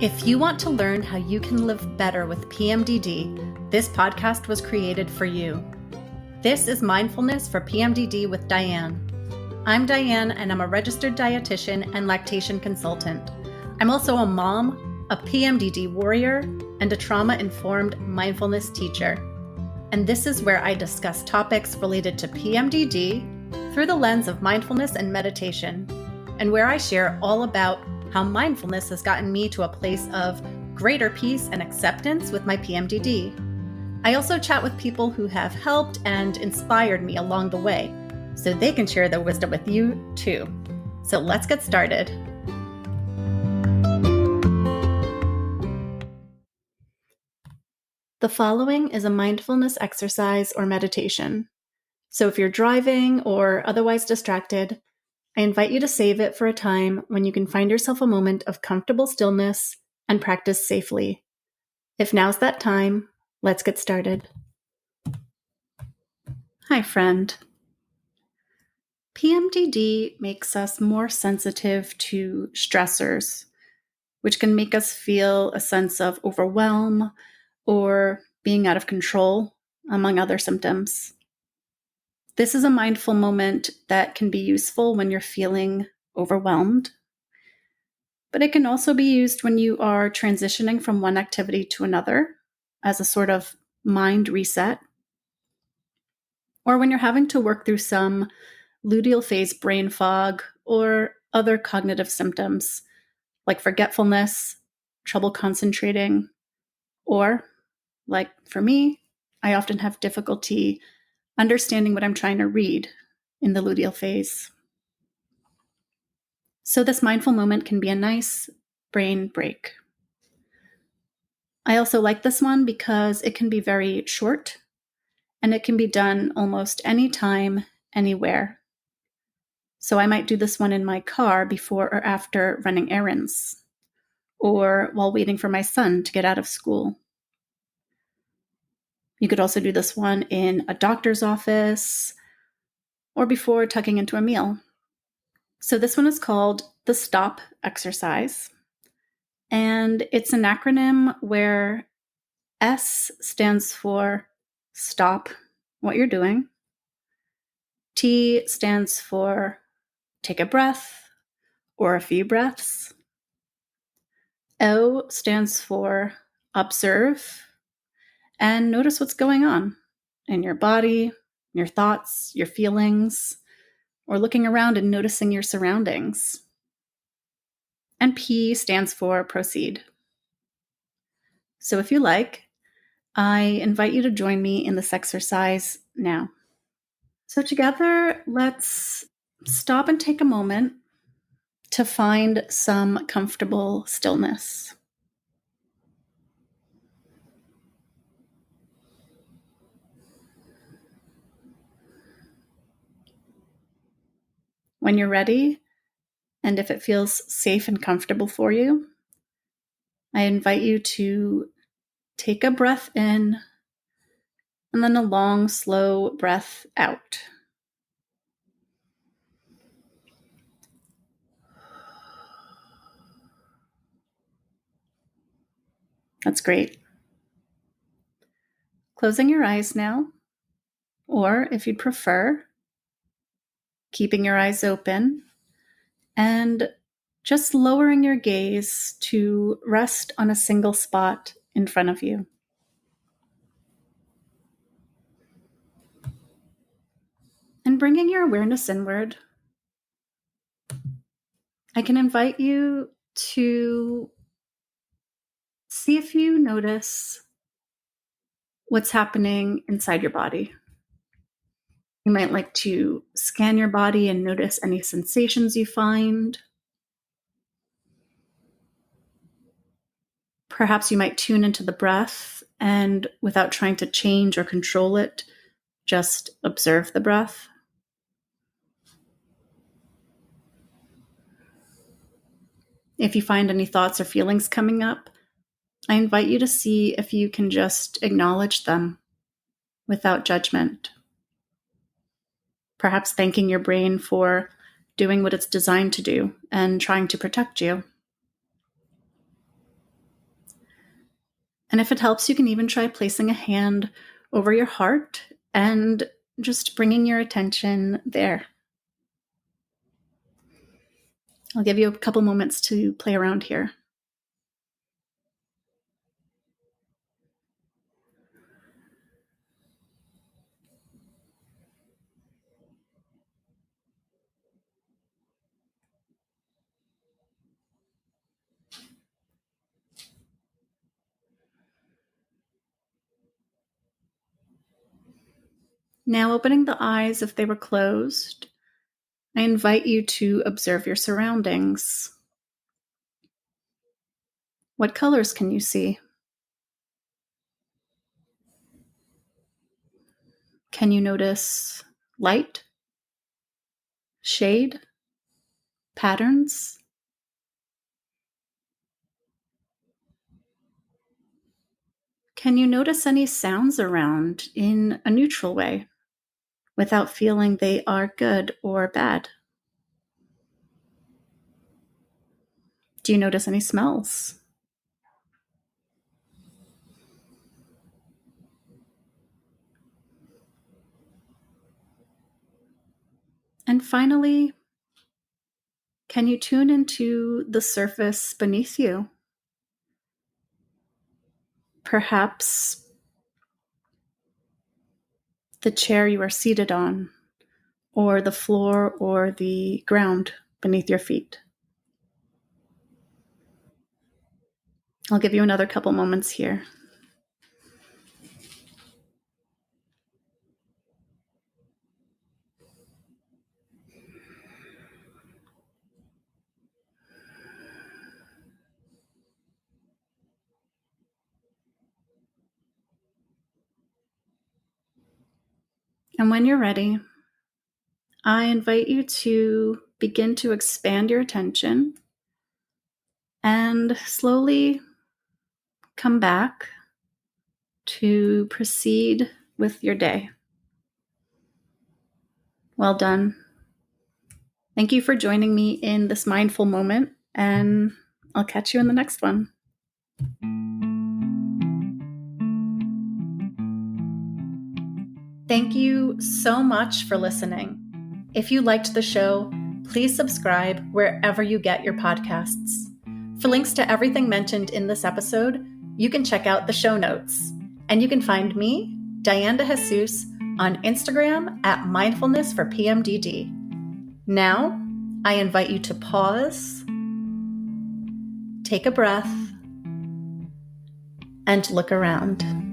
If you want to learn how you can live better with PMDD, this podcast was created for you. This is Mindfulness for PMDD with Diane. I'm Diane, and I'm a registered dietitian and lactation consultant. I'm also a mom, a PMDD warrior, and a trauma-informed mindfulness teacher. And this is where I discuss topics related to PMDD through the lens of mindfulness and meditation, and where I share all about how mindfulness has gotten me to a place of greater peace and acceptance with my PMDD. I also chat with people who have helped and inspired me along the way, so they can share their wisdom with you too. So let's get started. The following is a mindfulness exercise or meditation. So if you're driving or otherwise distracted, I invite you to save it for a time when you can find yourself a moment of comfortable stillness and practice safely. If now's that time, let's get started. Hi, friend. PMDD makes us more sensitive to stressors, which can make us feel a sense of overwhelm or being out of control, among other symptoms. This is a mindful moment that can be useful when you're feeling overwhelmed, but it can also be used when you are transitioning from one activity to another as a sort of mind reset, or when you're having to work through some luteal phase brain fog or other cognitive symptoms like forgetfulness, trouble concentrating, or, like for me, I often have difficulty understanding what I'm trying to read in the luteal phase. So this mindful moment can be a nice brain break. I also like this one because it can be very short and it can be done almost anytime, anywhere. So I might do this one in my car before or after running errands, or while waiting for my son to get out of school. You could also do this one in a doctor's office or before tucking into a meal. So this one is called the STOP exercise, and it's an acronym where S stands for stop what you're doing, T stands for take a breath or a few breaths, O stands for observe and notice what's going on in your body, your thoughts, your feelings, or looking around and noticing your surroundings. And P stands for proceed. So if you like, I invite you to join me in this exercise now. So together, let's stop and take a moment to find some comfortable stillness. When you're ready, and if it feels safe and comfortable for you, I invite you to take a breath in and then a long, slow breath out. That's great. Closing your eyes now, or if you'd prefer, keeping your eyes open and just lowering your gaze to rest on a single spot in front of you. And bringing your awareness inward, I can invite you to see if you notice what's happening inside your body. You might like to scan your body and notice any sensations you find. Perhaps you might tune into the breath and, without trying to change or control it, just observe the breath. If you find any thoughts or feelings coming up, I invite you to see if you can just acknowledge them without judgment. Perhaps thanking your brain for doing what it's designed to do and trying to protect you. And if it helps, you can even try placing a hand over your heart and just bringing your attention there. I'll give you a couple moments to play around here. Now, opening the eyes if they were closed, I invite you to observe your surroundings. What colors can you see? Can you notice light, shade, patterns? Can you notice any sounds around in a neutral way without feeling they are good or bad? Do you notice any smells? And finally, can you tune into the surface beneath you? Perhaps the chair you are seated on, or the floor or the ground beneath your feet. I'll give you another couple moments here. And when you're ready, I invite you to begin to expand your attention and slowly come back to proceed with your day. Well done. Thank you for joining me in this mindful moment, and I'll catch you in the next one. Thank you so much for listening. If you liked the show, please subscribe wherever you get your podcasts. For links to everything mentioned in this episode, you can check out the show notes. And you can find me, Diane de Jesus, on Instagram at Mindfulness for PMDD. Now, I invite you to pause, take a breath, and look around.